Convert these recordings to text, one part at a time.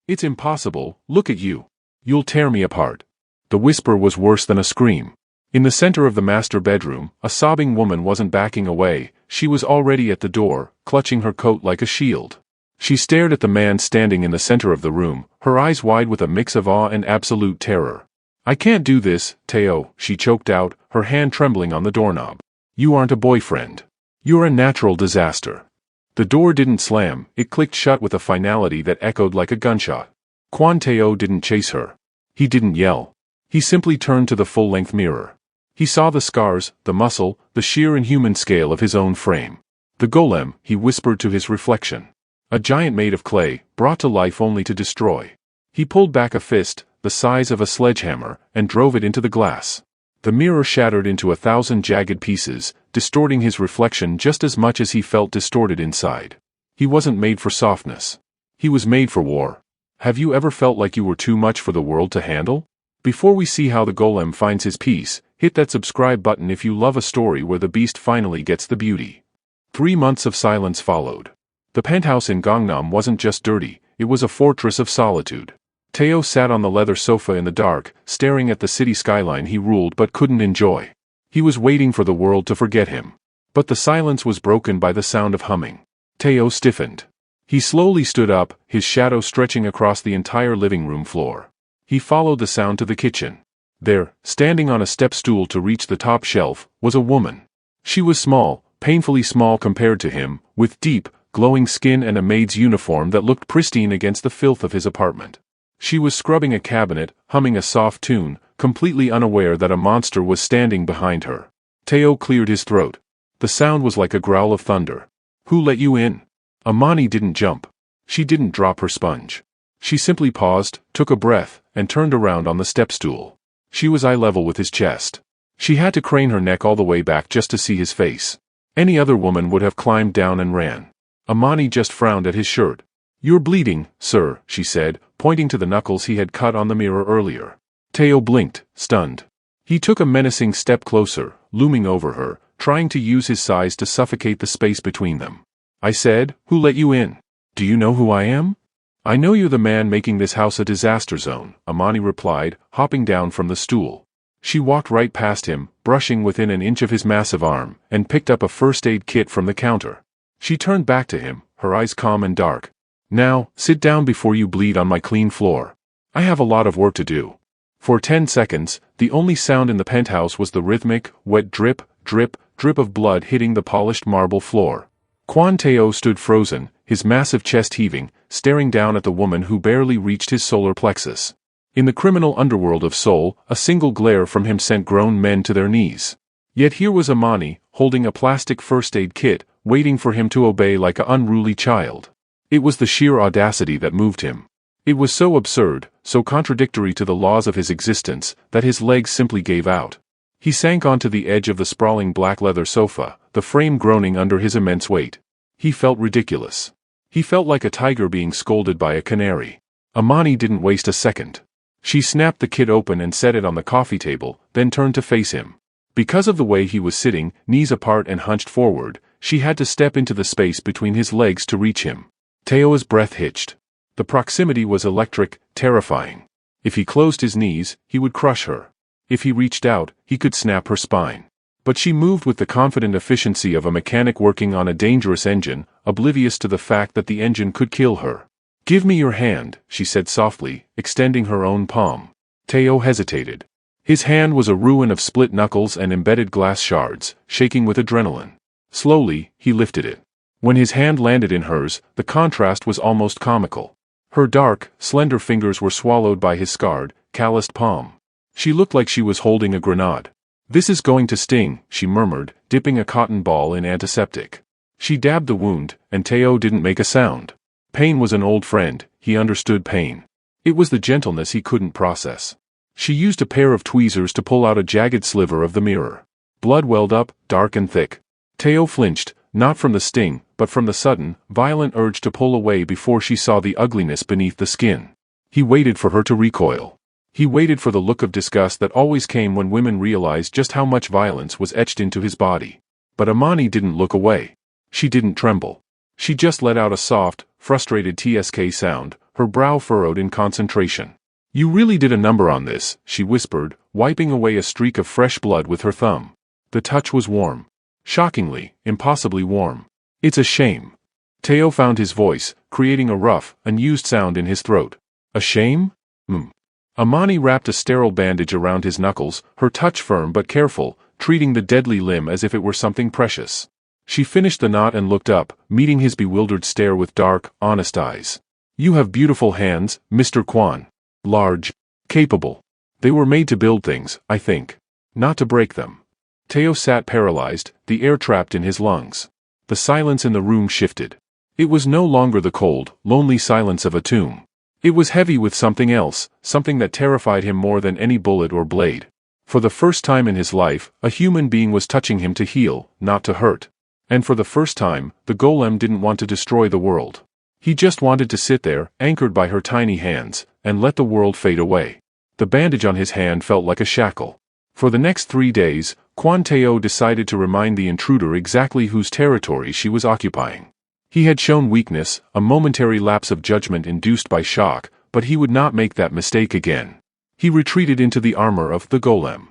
It's impossible, look at you. You'll tear me apart. The whisper was worse than a scream. In the center of the master bedroom, a sobbing woman wasn't backing away, she was already at the door, clutching her coat like a shield. She stared at the man standing in the center of the room, her eyes wide with a mix of awe and absolute terror. I can't do this, Teo, she choked out, her hand trembling on the doorknob. You aren't a boyfriend. You're a natural disaster. The door didn't slam, it clicked shut with a finality that echoed like a gunshot. Quan Teo didn't chase her. He didn't yell. He simply turned to the full-length mirror. He saw the scars, the muscle, the sheer inhuman scale of his own frame. The golem, he whispered to his reflection. A giant made of clay, brought to life only to destroy. He pulled back a fist, the size of a sledgehammer, and drove it into the glass. The mirror shattered into 1,000 jagged pieces, distorting his reflection just as much as he felt distorted inside. He wasn't made for softness. He was made for war. Have you ever felt like you were too much for the world to handle? Before we see how the golem finds his peace, hit that subscribe button if you love a story where the beast finally gets the beauty. 3 months of silence followed. The penthouse in Gangnam wasn't just dirty, it was a fortress of solitude. Teo sat on the leather sofa in the dark, staring at the city skyline he ruled but couldn't enjoy. He was waiting for the world to forget him. But the silence was broken by the sound of humming. Teo stiffened. He slowly stood up, his shadow stretching across the entire living room floor. He followed the sound to the kitchen. There, standing on a step stool to reach the top shelf, was a woman. She was small, painfully small compared to him, with deep, glowing skin and a maid's uniform that looked pristine against the filth of his apartment. She was scrubbing a cabinet, humming a soft tune, completely unaware that a monster was standing behind her. Teo cleared his throat. The sound was like a growl of thunder. Who let you in? Amani didn't jump. She didn't drop her sponge. She simply paused, took a breath, and turned around on the step stool. She was eye level with his chest. She had to crane her neck all the way back just to see his face. Any other woman would have climbed down and ran. Amani just frowned at his shirt. You're bleeding, sir, she said, pointing to the knuckles he had cut on the mirror earlier. Teo blinked, stunned. He took a menacing step closer, looming over her, trying to use his size to suffocate the space between them. I said, who let you in? Do you know who I am? I know you're the man making this house a disaster zone, Amani replied, hopping down from the stool. She walked right past him, brushing within an inch of his massive arm, and picked up a first aid kit from the counter. She turned back to him, her eyes calm and dark. Now, sit down before you bleed on my clean floor. I have a lot of work to do. For 10 seconds, the only sound in the penthouse was the rhythmic, wet drip, drip, drip of blood hitting the polished marble floor. Quan Teo stood frozen, his massive chest heaving, staring down at the woman who barely reached his solar plexus. In the criminal underworld of Seoul, a single glare from him sent grown men to their knees. Yet here was Amani, holding a plastic first aid kit, waiting for him to obey like an unruly child. It was the sheer audacity that moved him. It was so absurd, so contradictory to the laws of his existence, that his legs simply gave out. He sank onto the edge of the sprawling black leather sofa, the frame groaning under his immense weight. He felt ridiculous. He felt like a tiger being scolded by a canary. Amani didn't waste a second. She snapped the kit open and set it on the coffee table, then turned to face him. Because of the way he was sitting, knees apart and hunched forward, she had to step into the space between his legs to reach him. Teo's breath hitched. The proximity was electric, terrifying. If he closed his knees, he would crush her. If he reached out, he could snap her spine. But she moved with the confident efficiency of a mechanic working on a dangerous engine, oblivious to the fact that the engine could kill her. Give me your hand, she said softly, extending her own palm. Teo hesitated. His hand was a ruin of split knuckles and embedded glass shards, shaking with adrenaline. Slowly, he lifted it. When his hand landed in hers, the contrast was almost comical. Her dark, slender fingers were swallowed by his scarred, calloused palm. She looked like she was holding a grenade. This is going to sting, she murmured, dipping a cotton ball in antiseptic. She dabbed the wound, and Teo didn't make a sound. Pain was an old friend, he understood pain. It was the gentleness he couldn't process. She used a pair of tweezers to pull out a jagged sliver of the mirror. Blood welled up, dark and thick. Teo flinched, not from the sting, but from the sudden, violent urge to pull away before she saw the ugliness beneath the skin. He waited for her to recoil. He waited for the look of disgust that always came when women realized just how much violence was etched into his body. But Amani didn't look away. She didn't tremble. She just let out a soft, frustrated TSK sound, her brow furrowed in concentration. "You really did a number on this," she whispered, wiping away a streak of fresh blood with her thumb. The touch was warm. Shockingly, impossibly warm. "It's a shame." Teo found his voice, creating a rough, unused sound in his throat. "A shame? Amani wrapped a sterile bandage around his knuckles, her touch firm but careful, treating the deadly limb as if it were something precious. She finished the knot and looked up, meeting his bewildered stare with dark, honest eyes. "You have beautiful hands, Mr. Kwan. Large. Capable. They were made to build things, I think. Not to break them." Teo sat paralyzed, the air trapped in his lungs. The silence in the room shifted. It was no longer the cold, lonely silence of a tomb. It was heavy with something else, something that terrified him more than any bullet or blade. For the first time in his life, a human being was touching him to heal, not to hurt. And for the first time, the golem didn't want to destroy the world. He just wanted to sit there, anchored by her tiny hands, and let the world fade away. The bandage on his hand felt like a shackle. For the next 3 days, Kwan Teo decided to remind the intruder exactly whose territory she was occupying. He had shown weakness, a momentary lapse of judgment induced by shock, but he would not make that mistake again. He retreated into the armor of the golem.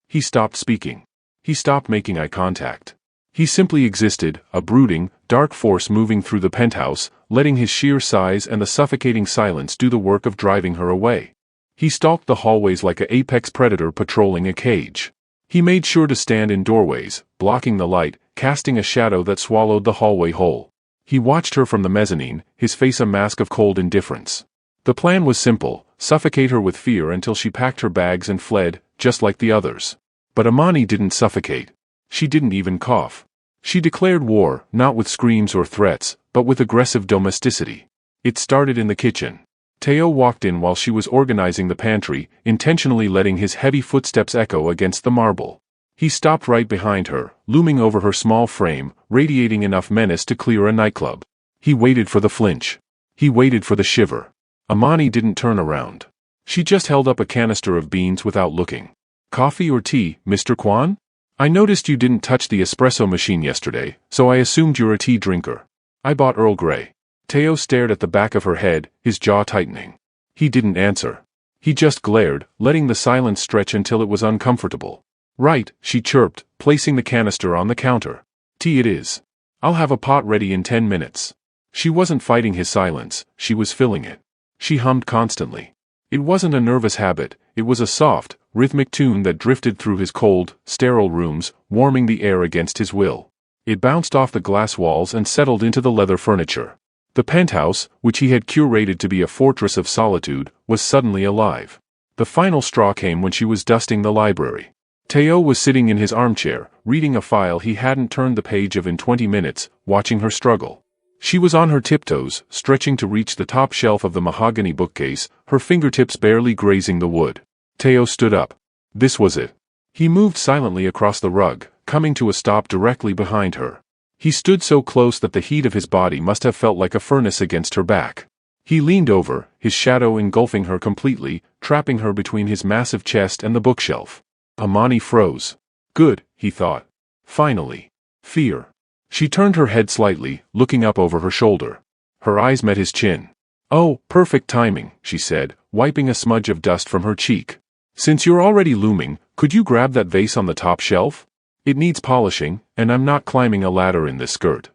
He stopped speaking. He stopped making eye contact. He simply existed, a brooding, dark force moving through the penthouse, letting his sheer size and the suffocating silence do the work of driving her away. He stalked the hallways like an apex predator patrolling a cage. He made sure to stand in doorways, blocking the light, casting a shadow that swallowed the hallway whole. He watched her from the mezzanine, his face a mask of cold indifference. The plan was simple: suffocate her with fear until she packed her bags and fled, just like the others. But Amani didn't suffocate. She didn't even cough. She declared war, not with screams or threats, but with aggressive domesticity. It started in the kitchen. Teo walked in while she was organizing the pantry, intentionally letting his heavy footsteps echo against the marble. He stopped right behind her, looming over her small frame, radiating enough menace to clear a nightclub. He waited for the flinch. He waited for the shiver. Amani didn't turn around. She just held up a canister of beans without looking. "Coffee or tea, Mr. Kwan? I noticed you didn't touch the espresso machine yesterday, so I assumed you're a tea drinker. I bought Earl Grey." Teo stared at the back of her head, his jaw tightening. He didn't answer. He just glared, letting the silence stretch until it was uncomfortable. "Right," she chirped, placing the canister on the counter. "Tea it is. I'll have a pot ready in 10 minutes. She wasn't fighting his silence, she was filling it. She hummed constantly. It wasn't a nervous habit, it was a soft, rhythmic tune that drifted through his cold, sterile rooms, warming the air against his will. It bounced off the glass walls and settled into the leather furniture. The penthouse, which he had curated to be a fortress of solitude, was suddenly alive. The final straw came when she was dusting the library. Teo was sitting in his armchair, reading a file he hadn't turned the page of in 20 minutes, watching her struggle. She was on her tiptoes, stretching to reach the top shelf of the mahogany bookcase, her fingertips barely grazing the wood. Teo stood up. This was it. He moved silently across the rug, coming to a stop directly behind her. He stood so close that the heat of his body must have felt like a furnace against her back. He leaned over, his shadow engulfing her completely, trapping her between his massive chest and the bookshelf. Amani froze. Good, he thought. Finally. Fear. She turned her head slightly, looking up over her shoulder. Her eyes met his chin. "Oh, perfect timing," she said, wiping a smudge of dust from her cheek. "Since you're already looming, could you grab that vase on the top shelf? It needs polishing, and I'm not climbing a ladder in this skirt."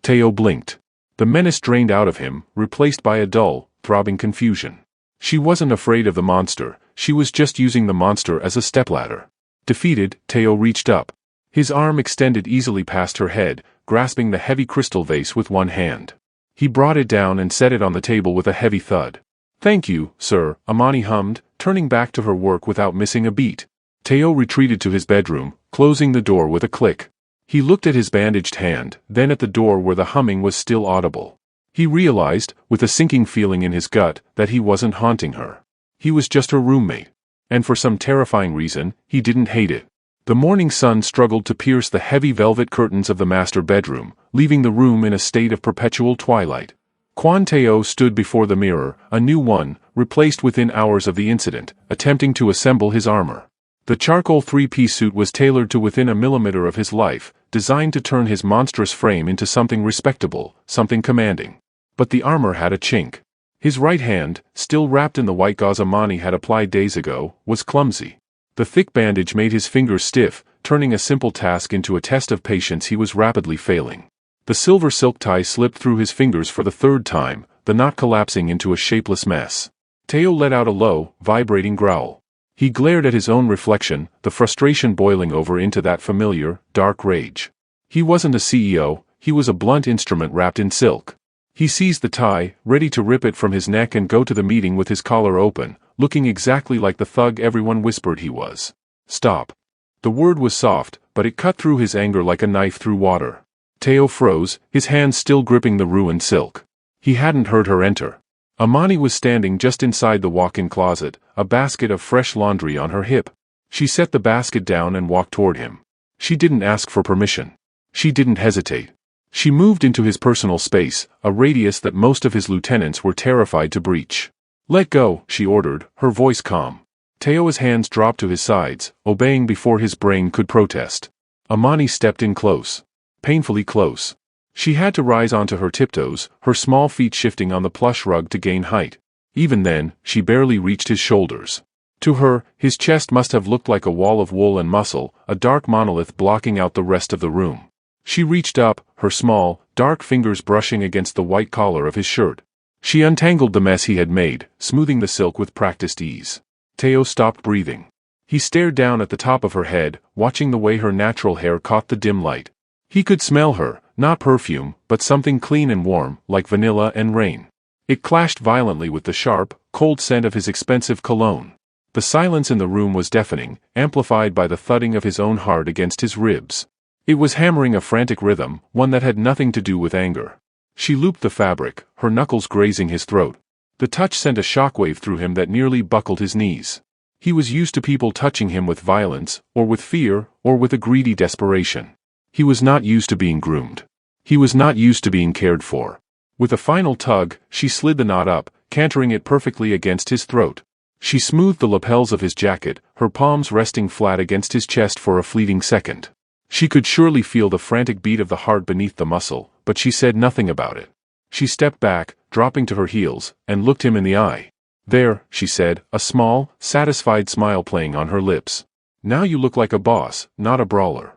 Teo blinked. The menace drained out of him, replaced by a dull, throbbing confusion. She wasn't afraid of the monster, she was just using the monster as a stepladder. Defeated, Teo reached up. His arm extended easily past her head, grasping the heavy crystal vase with one hand. He brought it down and set it on the table with a heavy thud. "Thank you, sir," Amani hummed, turning back to her work without missing a beat. Teo retreated to his bedroom, closing the door with a click. He looked at his bandaged hand, then at the door where the humming was still audible. He realized, with a sinking feeling in his gut, that he wasn't haunting her. He was just her roommate. And for some terrifying reason, he didn't hate it. The morning sun struggled to pierce the heavy velvet curtains of the master bedroom, leaving the room in a state of perpetual twilight. Kwan Teo stood before the mirror, a new one, replaced within hours of the incident, attempting to assemble his armor. The charcoal three-piece suit was tailored to within a millimeter of his life, designed to turn his monstrous frame into something respectable, something commanding. But the armor had a chink. His right hand, still wrapped in the white gauze Amani had applied days ago, was clumsy. The thick bandage made his fingers stiff, turning a simple task into a test of patience he was rapidly failing. The silver silk tie slipped through his fingers for the third time, the knot collapsing into a shapeless mess. Teo let out a low, vibrating growl. He glared at his own reflection, the frustration boiling over into that familiar, dark rage. He wasn't a CEO, he was a blunt instrument wrapped in silk. He seized the tie, ready to rip it from his neck and go to the meeting with his collar open, looking exactly like the thug everyone whispered he was. Stop. The word was soft, but it cut through his anger like a knife through water. Teo froze, his hands still gripping the ruined silk. He hadn't heard her enter. Amani was standing just inside the walk-in closet, a basket of fresh laundry on her hip. She set the basket down and walked toward him. She didn't ask for permission. She didn't hesitate. She moved into his personal space, a radius that most of his lieutenants were terrified to breach. Let go, she ordered, her voice calm. Teo's hands dropped to his sides, obeying before his brain could protest. Amani stepped in close. Painfully close. She had to rise onto her tiptoes, her small feet shifting on the plush rug to gain height. Even then, she barely reached his shoulders. To her, his chest must have looked like a wall of wool and muscle, a dark monolith blocking out the rest of the room. She reached up, her small, dark fingers brushing against the white collar of his shirt. She untangled the mess he had made, smoothing the silk with practiced ease. Teo stopped breathing. He stared down at the top of her head, watching the way her natural hair caught the dim light. He could smell her, not perfume, but something clean and warm, like vanilla and rain. It clashed violently with the sharp, cold scent of his expensive cologne. The silence in the room was deafening, amplified by the thudding of his own heart against his ribs. It was hammering a frantic rhythm, one that had nothing to do with anger. She looped the fabric, her knuckles grazing his throat. The touch sent a shockwave through him that nearly buckled his knees. He was used to people touching him with violence, or with fear, or with a greedy desperation. He was not used to being groomed. He was not used to being cared for. With a final tug, she slid the knot up, cantering it perfectly against his throat. She smoothed the lapels of his jacket, her palms resting flat against his chest for a fleeting second. She could surely feel the frantic beat of the heart beneath the muscle, but she said nothing about it. She stepped back, dropping to her heels, and looked him in the eye. There, she said, a small, satisfied smile playing on her lips. Now you look like a boss, not a brawler.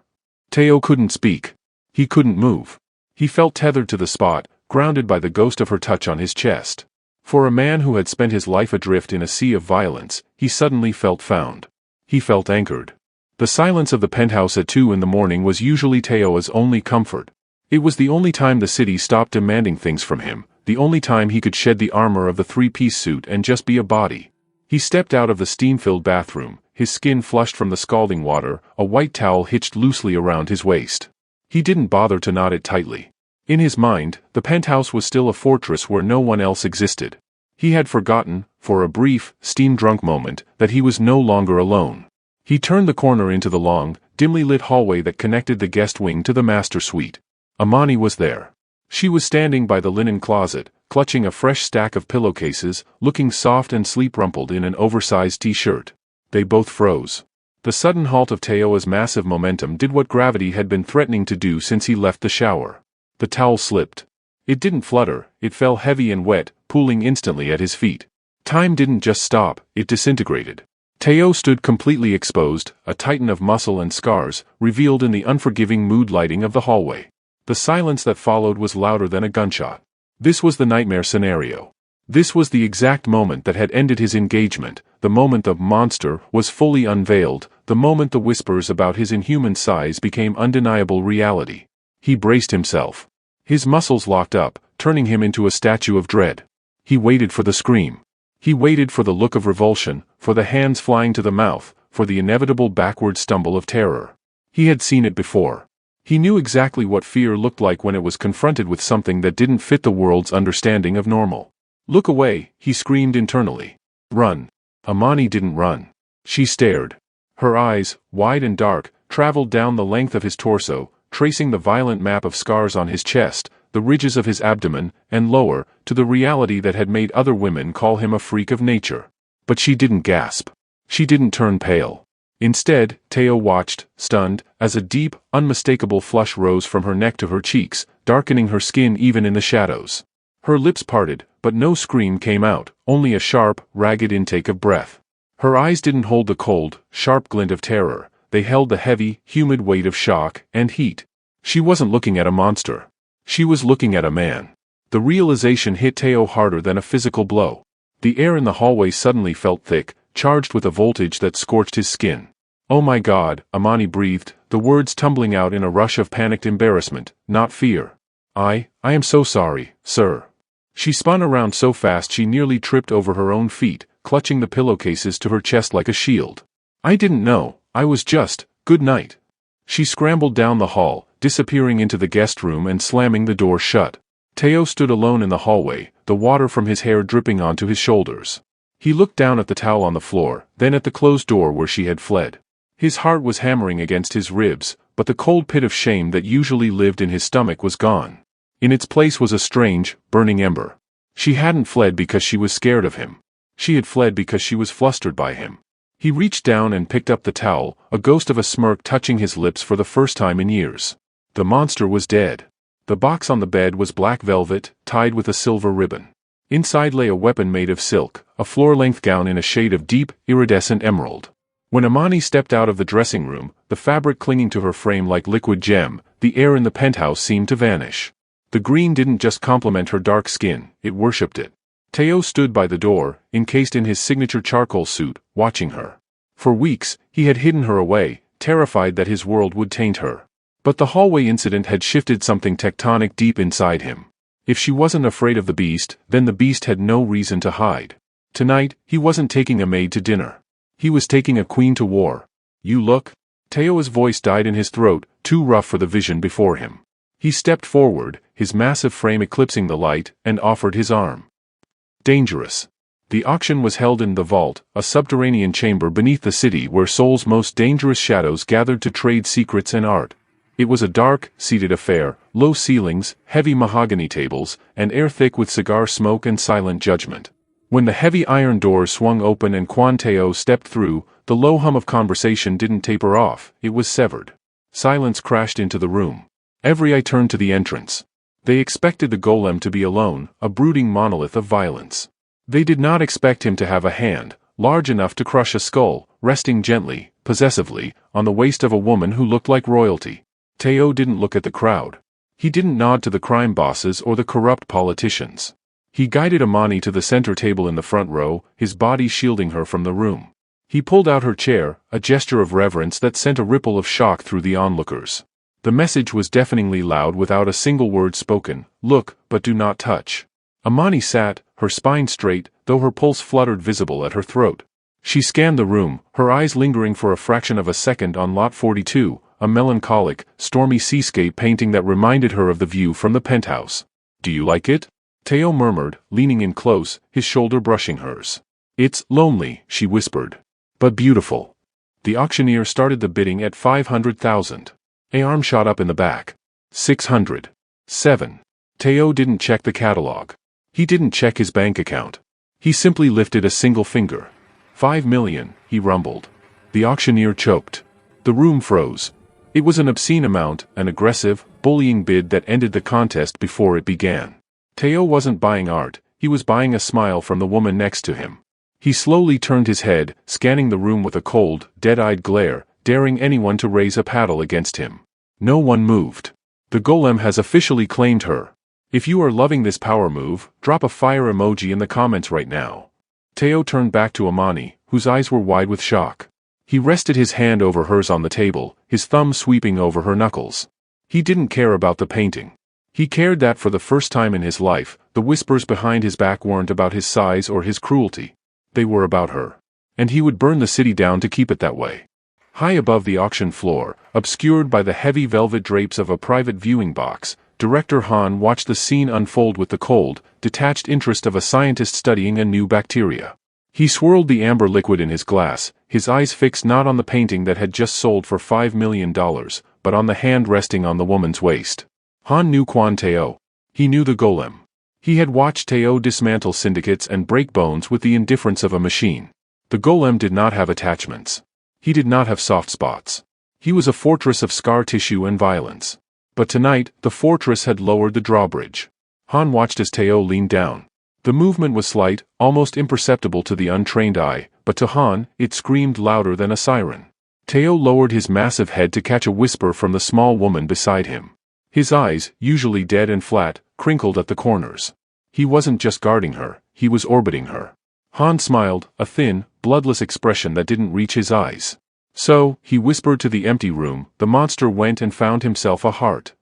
Teo couldn't speak. He couldn't move. He felt tethered to the spot, grounded by the ghost of her touch on his chest. For a man who had spent his life adrift in a sea of violence, he suddenly felt found. He felt anchored. The silence of the penthouse at 2 in the morning was usually Teo's only comfort. It was the only time the city stopped demanding things from him, the only time he could shed the armor of the three-piece suit and just be a body. He stepped out of the steam-filled bathroom, his skin flushed from the scalding water, a white towel hitched loosely around his waist. He didn't bother to knot it tightly. In his mind, the penthouse was still a fortress where no one else existed. He had forgotten, for a brief, steam-drunk moment, that he was no longer alone. He turned the corner into the long, dimly lit hallway that connected the guest wing to the master suite. Amani was there. She was standing by the linen closet, clutching a fresh stack of pillowcases, looking soft and sleep-rumpled in an oversized t-shirt. They both froze. The sudden halt of Teo's massive momentum did what gravity had been threatening to do since he left the shower. The towel slipped. It didn't flutter, it fell heavy and wet, pooling instantly at his feet. Time didn't just stop, it disintegrated. Teo stood completely exposed, a titan of muscle and scars, revealed in the unforgiving mood lighting of the hallway. The silence that followed was louder than a gunshot. This was the nightmare scenario. This was the exact moment that had ended his engagement, the moment the monster was fully unveiled, the moment the whispers about his inhuman size became undeniable reality. He braced himself. His muscles locked up, turning him into a statue of dread. He waited for the scream. He waited for the look of revulsion, for the hands flying to the mouth, for the inevitable backward stumble of terror. He had seen it before. He knew exactly what fear looked like when it was confronted with something that didn't fit the world's understanding of normal. Look away, he screamed internally. Run. Amani didn't run. She stared. Her eyes, wide and dark, traveled down the length of his torso, tracing the violent map of scars on his chest, the ridges of his abdomen, and lower, to the reality that had made other women call him a freak of nature. But she didn't gasp. She didn't turn pale. Instead, Teo watched, stunned, as a deep, unmistakable flush rose from her neck to her cheeks, darkening her skin even in the shadows. Her lips parted, But no scream came out, only a sharp, ragged intake of breath. Her eyes didn't hold the cold, sharp glint of terror, they held the heavy, humid weight of shock and heat. She wasn't looking at a monster. She was looking at a man. The realization hit Teo harder than a physical blow. The air in the hallway suddenly felt thick, charged with a voltage that scorched his skin. "Oh my God," Amani breathed, the words tumbling out in a rush of panicked embarrassment, not fear. I am so sorry, sir." She spun around so fast she nearly tripped over her own feet, clutching the pillowcases to her chest like a shield. "I didn't know, I was just, good night." She scrambled down the hall, disappearing into the guest room and slamming the door shut. Teo stood alone in the hallway, the water from his hair dripping onto his shoulders. He looked down at the towel on the floor, then at the closed door where she had fled. His heart was hammering against his ribs, but the cold pit of shame that usually lived in his stomach was gone. In its place was a strange, burning ember. She hadn't fled because she was scared of him. She had fled because she was flustered by him. He reached down and picked up the towel, a ghost of a smirk touching his lips for the first time in years. The monster was dead. The box on the bed was black velvet, tied with a silver ribbon. Inside lay a weapon made of silk, a floor-length gown in a shade of deep, iridescent emerald. When Amani stepped out of the dressing room, the fabric clinging to her frame like liquid gem, the air in the penthouse seemed to vanish. The green didn't just complement her dark skin, it worshipped it. Teo stood by the door, encased in his signature charcoal suit, watching her. For weeks, he had hidden her away, terrified that his world would taint her. But the hallway incident had shifted something tectonic deep inside him. If she wasn't afraid of the beast, then the beast had no reason to hide. Tonight, he wasn't taking a maid to dinner. He was taking a queen to war. "You look?" Teo's voice died in his throat, too rough for the vision before him. He stepped forward, his massive frame eclipsing the light, and offered his arm. Dangerous. The auction was held in the vault, a subterranean chamber beneath the city where Seoul's most dangerous shadows gathered to trade secrets and art. It was a dark, seated affair, low ceilings, heavy mahogany tables, and air thick with cigar smoke and silent judgment. When the heavy iron doors swung open and Kwan Teo stepped through, the low hum of conversation didn't taper off, it was severed. Silence crashed into the room. Every eye turned to the entrance. They expected the golem to be alone, a brooding monolith of violence. They did not expect him to have a hand, large enough to crush a skull, resting gently, possessively, on the waist of a woman who looked like royalty. Teo didn't look at the crowd. He didn't nod to the crime bosses or the corrupt politicians. He guided Amani to the center table in the front row, his body shielding her from the room. He pulled out her chair, a gesture of reverence that sent a ripple of shock through the onlookers. The message was deafeningly loud without a single word spoken: "Look, but do not touch." Amani sat, her spine straight, though her pulse fluttered visible at her throat. She scanned the room, her eyes lingering for a fraction of a second on Lot 42, a melancholic, stormy seascape painting that reminded her of the view from the penthouse. "Do you like it?" Teo murmured, leaning in close, his shoulder brushing hers. "It's lonely," she whispered. "But beautiful." The auctioneer started the bidding at 500,000. An arm shot up in the back. 600. 7. Teo didn't check the catalog. He didn't check his bank account. He simply lifted a single finger. 5 million, he rumbled. The auctioneer choked. The room froze. It was an obscene amount, an aggressive, bullying bid that ended the contest before it began. Teo wasn't buying art, he was buying a smile from the woman next to him. He slowly turned his head, scanning the room with a cold, dead-eyed glare, daring anyone to raise a paddle against him. No one moved. The golem has officially claimed her. If you are loving this power move, drop a fire emoji in the comments right now. Teo turned back to Amani, whose eyes were wide with shock. He rested his hand over hers on the table, his thumb sweeping over her knuckles. He didn't care about the painting. He cared that for the first time in his life, the whispers behind his back weren't about his size or his cruelty. They were about her. And he would burn the city down to keep it that way. High above the auction floor, obscured by the heavy velvet drapes of a private viewing box, Director Han watched the scene unfold with the cold, detached interest of a scientist studying a new bacteria. He swirled the amber liquid in his glass, his eyes fixed not on the painting that had just sold for $5 million, but on the hand resting on the woman's waist. Han knew Kwan Teo. He knew the golem. He had watched Teo dismantle syndicates and break bones with the indifference of a machine. The golem did not have attachments. He did not have soft spots. He was a fortress of scar tissue and violence. But tonight, the fortress had lowered the drawbridge. Han watched as Teo leaned down. The movement was slight, almost imperceptible to the untrained eye, but to Han, it screamed louder than a siren. Teo lowered his massive head to catch a whisper from the small woman beside him. His eyes, usually dead and flat, crinkled at the corners. He wasn't just guarding her, he was orbiting her. Han smiled, a thin, bloodless expression that didn't reach his eyes. So, he whispered to the empty room, the monster went and found himself a heart.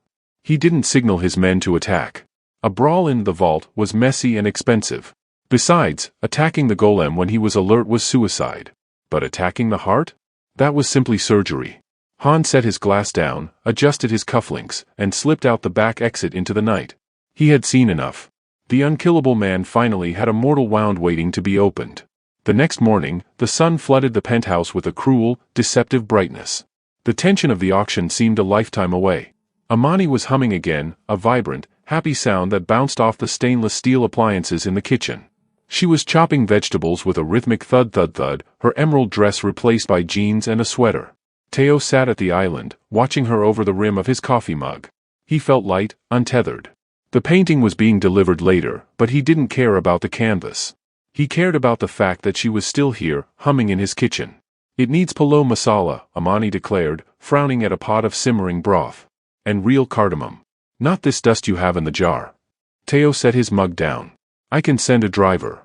He didn't signal his men to attack. A brawl in the vault was messy and expensive. Besides, attacking the golem when he was alert was suicide. But attacking the heart? That was simply surgery. Han set his glass down, adjusted his cufflinks, and slipped out the back exit into the night. He had seen enough. The unkillable man finally had a mortal wound waiting to be opened. The next morning, the sun flooded the penthouse with a cruel, deceptive brightness. The tension of the auction seemed a lifetime away. Amani was humming again, a vibrant, happy sound that bounced off the stainless steel appliances in the kitchen. She was chopping vegetables with a rhythmic thud-thud-thud, her emerald dress replaced by jeans and a sweater. Teo sat at the island, watching her over the rim of his coffee mug. He felt light, untethered. The painting was being delivered later, but he didn't care about the canvas. He cared about the fact that she was still here, humming in his kitchen. It needs palo masala, Amani declared, frowning at a pot of simmering broth. And real cardamom. Not this dust you have in the jar. Teo set his mug down. I can send a driver.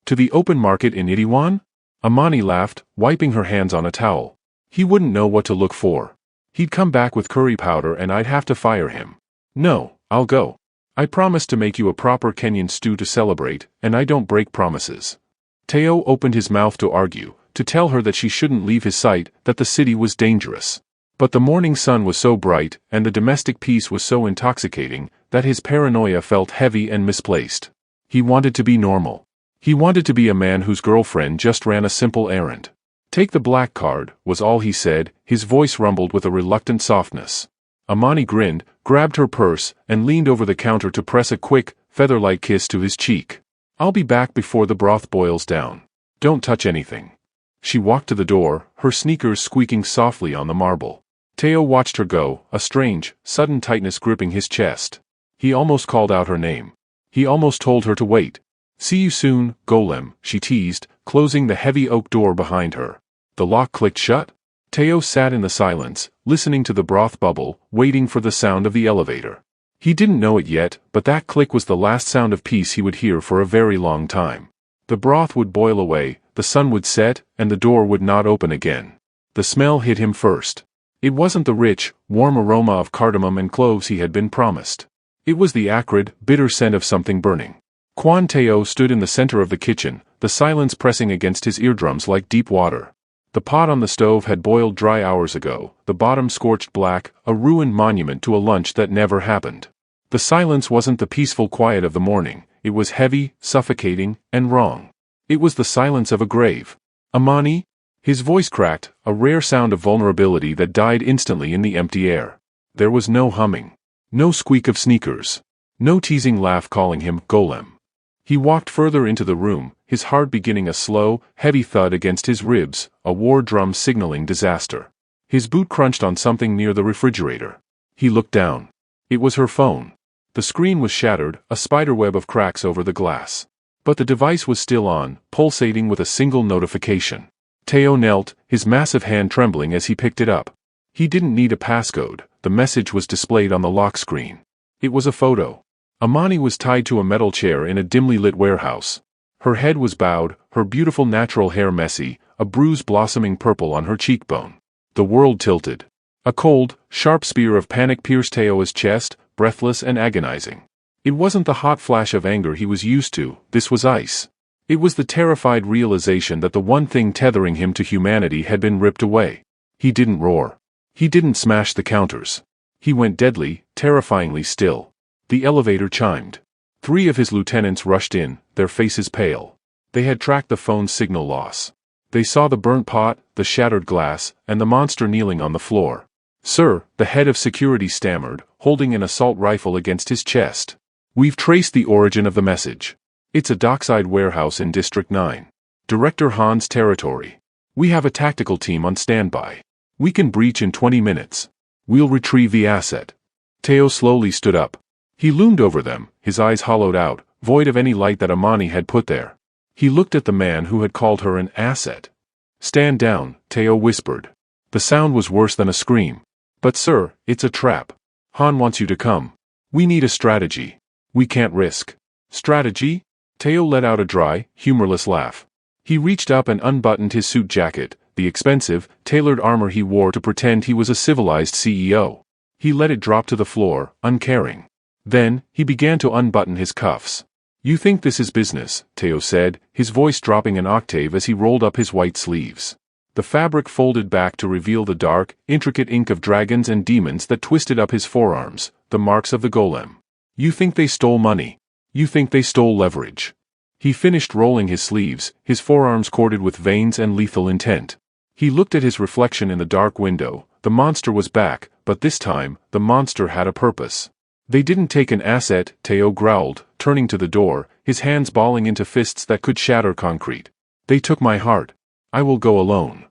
To the open market in Iriwan? Amani laughed, wiping her hands on a towel. He wouldn't know what to look for. He'd come back with curry powder and I'd have to fire him. No, I'll go. I promised to make you a proper Kenyan stew to celebrate, and I don't break promises. Teo opened his mouth to argue, to tell her that she shouldn't leave his sight, that the city was dangerous. But the morning sun was so bright, and the domestic peace was so intoxicating, that his paranoia felt heavy and misplaced. He wanted to be normal. He wanted to be a man whose girlfriend just ran a simple errand. Take the black card, was all he said, his voice rumbled with a reluctant softness. Amani grinned, grabbed her purse, and leaned over the counter to press a quick, feather-like kiss to his cheek. I'll be back before the broth boils down. Don't touch anything. She walked to the door, her sneakers squeaking softly on the marble. Teo watched her go, a strange, sudden tightness gripping his chest. He almost called out her name. He almost told her to wait. See you soon, golem, she teased, closing the heavy oak door behind her. The lock clicked shut. Teo sat in the silence, listening to the broth bubble, waiting for the sound of the elevator. He didn't know it yet, but that click was the last sound of peace he would hear for a very long time. The broth would boil away, the sun would set, and the door would not open again. The smell hit him first. It wasn't the rich, warm aroma of cardamom and cloves he had been promised. It was the acrid, bitter scent of something burning. Kwan Teo stood in the center of the kitchen, the silence pressing against his eardrums like deep water. The pot on the stove had boiled dry hours ago, the bottom scorched black, a ruined monument to a lunch that never happened. The silence wasn't the peaceful quiet of the morning, it was heavy, suffocating, and wrong. It was the silence of a grave. Amani? His voice cracked, a rare sound of vulnerability that died instantly in the empty air. There was no humming. No squeak of sneakers. No teasing laugh calling him golem. He walked further into the room, his heart beginning a slow, heavy thud against his ribs, a war drum signaling disaster. His boot crunched on something near the refrigerator. He looked down. It was her phone. The screen was shattered, a spiderweb of cracks over the glass. But the device was still on, pulsating with a single notification. Teo knelt, his massive hand trembling as he picked it up. He didn't need a passcode, the message was displayed on the lock screen. It was a photo. Amani was tied to a metal chair in a dimly lit warehouse. Her head was bowed, her beautiful natural hair messy, a bruise blossoming purple on her cheekbone. The world tilted. A cold, sharp spear of panic pierced Teo's chest, breathless and agonizing. It wasn't the hot flash of anger he was used to, this was ice. It was the terrified realization that the one thing tethering him to humanity had been ripped away. He didn't roar. He didn't smash the counters. He went deadly, terrifyingly still. The elevator chimed. 3 of his lieutenants rushed in, their faces pale. They had tracked the phone's signal loss. They saw the burnt pot, the shattered glass, and the monster kneeling on the floor. Sir, the head of security stammered, holding an assault rifle against his chest. We've traced the origin of the message. It's a dockside warehouse in District 9. Director Han's territory. We have a tactical team on standby. We can breach in 20 minutes. We'll retrieve the asset. Teo slowly stood up. He loomed over them, his eyes hollowed out, void of any light that Amani had put there. He looked at the man who had called her an asset. "Stand down," Teo whispered. The sound was worse than a scream. "But sir, it's a trap. Han wants you to come. We need a strategy. We can't risk." "Strategy?" Teo let out a dry, humorless laugh. He reached up and unbuttoned his suit jacket, the expensive, tailored armor he wore to pretend he was a civilized CEO. He let it drop to the floor, uncaring. Then, he began to unbutton his cuffs. "You think this is business," Teo said, his voice dropping an octave as he rolled up his white sleeves. The fabric folded back to reveal the dark, intricate ink of dragons and demons that twisted up his forearms, the marks of the golem. "You think they stole money. You think they stole leverage." He finished rolling his sleeves, his forearms corded with veins and lethal intent. He looked at his reflection in the dark window. The monster was back, but this time, the monster had a purpose. "They didn't take an asset," Teo growled, turning to the door, his hands balling into fists that could shatter concrete. "They took my heart. I will go alone."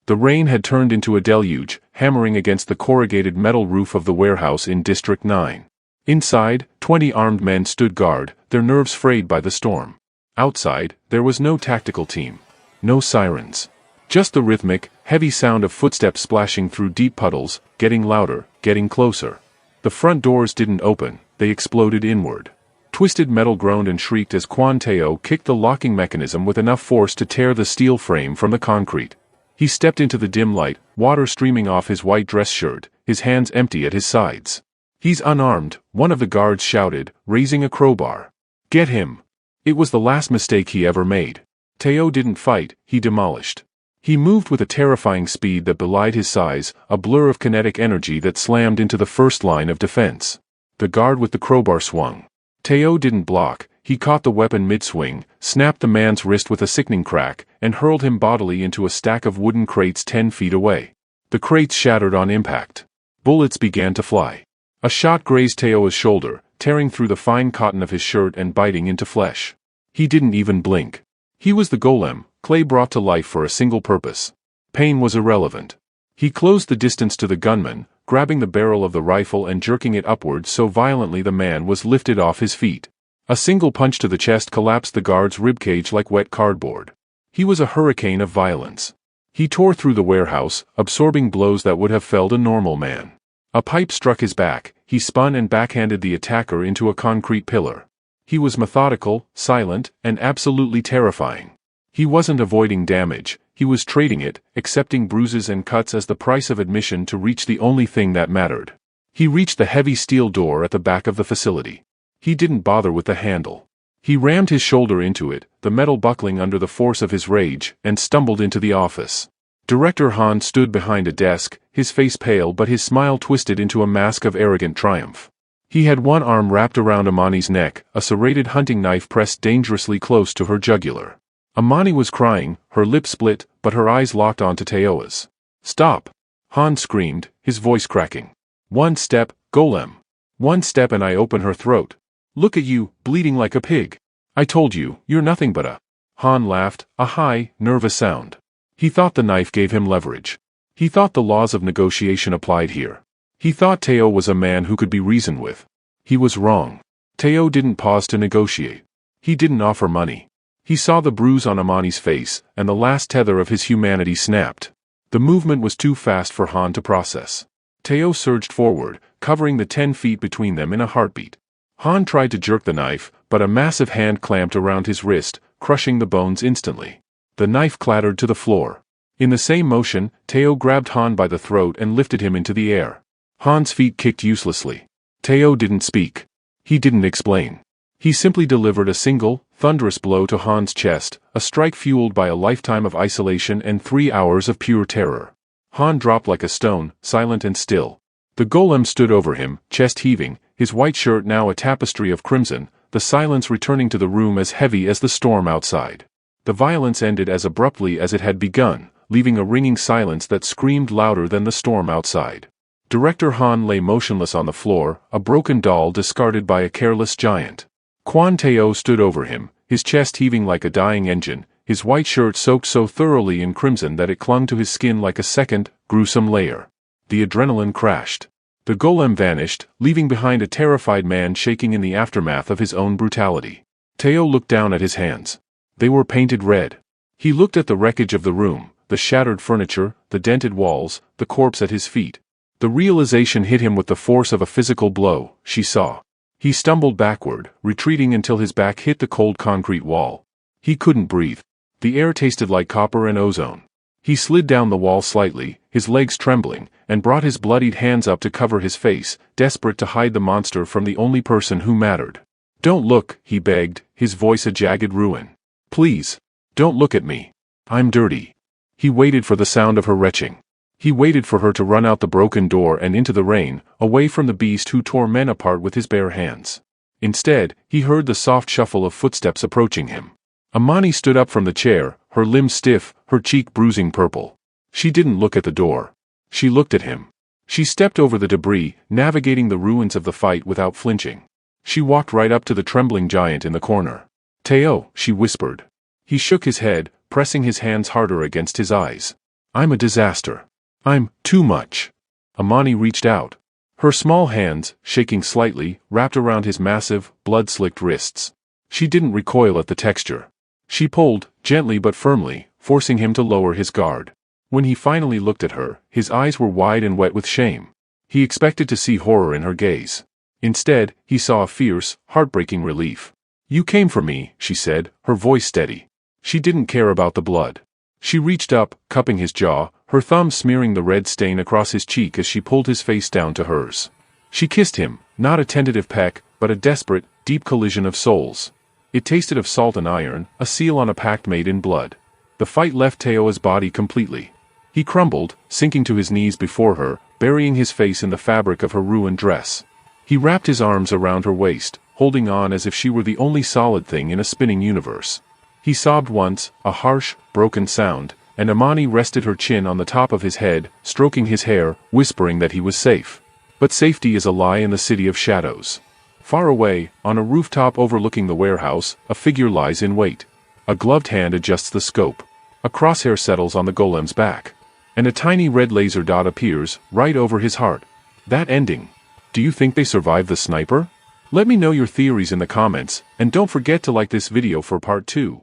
The rain had turned into a deluge, hammering against the corrugated metal roof of the warehouse in District 9. Inside, 20 armed men stood guard, their nerves frayed by the storm. Outside, there was no tactical team. No sirens. Just the rhythmic, heavy sound of footsteps splashing through deep puddles, getting louder, getting closer. The front doors didn't open, they exploded inward. Twisted metal groaned and shrieked as Quan Teo kicked the locking mechanism with enough force to tear the steel frame from the concrete. He stepped into the dim light, water streaming off his white dress shirt, his hands empty at his sides. "He's unarmed," one of the guards shouted, raising a crowbar. "Get him." It was the last mistake he ever made. Teo didn't fight, he demolished. He moved with a terrifying speed that belied his size, a blur of kinetic energy that slammed into the first line of defense. The guard with the crowbar swung. Teo didn't block, he caught the weapon mid-swing, snapped the man's wrist with a sickening crack, and hurled him bodily into a stack of wooden crates 10 feet away. The crates shattered on impact. Bullets began to fly. A shot grazed Teo's shoulder, tearing through the fine cotton of his shirt and biting into flesh. He didn't even blink. He was the golem, clay brought to life for a single purpose. Pain was irrelevant. He closed the distance to the gunman, grabbing the barrel of the rifle and jerking it upward so violently the man was lifted off his feet. A single punch to the chest collapsed the guard's ribcage like wet cardboard. He was a hurricane of violence. He tore through the warehouse, absorbing blows that would have felled a normal man. A pipe struck his back, he spun and backhanded the attacker into a concrete pillar. He was methodical, silent, and absolutely terrifying. He wasn't avoiding damage, he was trading it, accepting bruises and cuts as the price of admission to reach the only thing that mattered. He reached the heavy steel door at the back of the facility. He didn't bother with the handle. He rammed his shoulder into it, the metal buckling under the force of his rage, and stumbled into the office. Director Han stood behind a desk, his face pale but his smile twisted into a mask of arrogant triumph. He had one arm wrapped around Amani's neck, a serrated hunting knife pressed dangerously close to her jugular. Amani was crying, her lips split, but her eyes locked onto Teo's. "Stop!" Han screamed, his voice cracking. "One step, golem. One step and I open her throat. Look at you, bleeding like a pig. I told you, you're nothing but a..." Han laughed, a high, nervous sound. He thought the knife gave him leverage. He thought the laws of negotiation applied here. He thought Teo was a man who could be reasoned with. He was wrong. Teo didn't pause to negotiate. He didn't offer money. He saw the bruise on Amani's face, and the last tether of his humanity snapped. The movement was too fast for Han to process. Teo surged forward, covering the 10 feet between them in a heartbeat. Han tried to jerk the knife, but a massive hand clamped around his wrist, crushing the bones instantly. The knife clattered to the floor. In the same motion, Teo grabbed Han by the throat and lifted him into the air. Han's feet kicked uselessly. Teo didn't speak. He didn't explain. He simply delivered a single, thunderous blow to Han's chest, a strike fueled by a lifetime of isolation and 3 hours of pure terror. Han dropped like a stone, silent and still. The golem stood over him, chest heaving, his white shirt now a tapestry of crimson, the silence returning to the room as heavy as the storm outside. The violence ended as abruptly as it had begun, leaving a ringing silence that screamed louder than the storm outside. Director Han lay motionless on the floor, a broken doll discarded by a careless giant. Quan Teo stood over him, his chest heaving like a dying engine, his white shirt soaked so thoroughly in crimson that it clung to his skin like a second, gruesome layer. The adrenaline crashed. The golem vanished, leaving behind a terrified man shaking in the aftermath of his own brutality. Teo looked down at his hands. They were painted red. He looked at the wreckage of the room, the shattered furniture, the dented walls, the corpse at his feet. The realization hit him with the force of a physical blow, she saw. He stumbled backward, retreating until his back hit the cold concrete wall. He couldn't breathe. The air tasted like copper and ozone. He slid down the wall slightly, his legs trembling, and brought his bloodied hands up to cover his face, desperate to hide the monster from the only person who mattered. "Don't look," he begged, his voice a jagged ruin. "Please. Don't look at me. I'm dirty." He waited for the sound of her retching. He waited for her to run out the broken door and into the rain, away from the beast who tore men apart with his bare hands. Instead, he heard the soft shuffle of footsteps approaching him. Amani stood up from the chair, her limbs stiff, her cheek bruising purple. She didn't look at the door. She looked at him. She stepped over the debris, navigating the ruins of the fight without flinching. She walked right up to the trembling giant in the corner. "Teo," she whispered. He shook his head, pressing his hands harder against his eyes. "I'm a disaster. I'm too much." Amani reached out. Her small hands, shaking slightly, wrapped around his massive, blood-slicked wrists. She didn't recoil at the texture. She pulled, gently but firmly, forcing him to lower his guard. When he finally looked at her, his eyes were wide and wet with shame. He expected to see horror in her gaze. Instead, he saw a fierce, heartbreaking relief. "You came for me," she said, her voice steady. She didn't care about the blood. She reached up, cupping his jaw, her thumb smearing the red stain across his cheek as she pulled his face down to hers. She kissed him, not a tentative peck, but a desperate, deep collision of souls. It tasted of salt and iron, a seal on a pact made in blood. The fight left Teo's body completely. He crumbled, sinking to his knees before her, burying his face in the fabric of her ruined dress. He wrapped his arms around her waist, holding on as if she were the only solid thing in a spinning universe. He sobbed once, a harsh, broken sound, and Amani rested her chin on the top of his head, stroking his hair, whispering that he was safe. But safety is a lie in the city of shadows. Far away, on a rooftop overlooking the warehouse, a figure lies in wait. A gloved hand adjusts the scope. A crosshair settles on the golem's back. And a tiny red laser dot appears, right over his heart. That ending. Do you think they survived the sniper? Let me know your theories in the comments, and don't forget to like this video for part 2.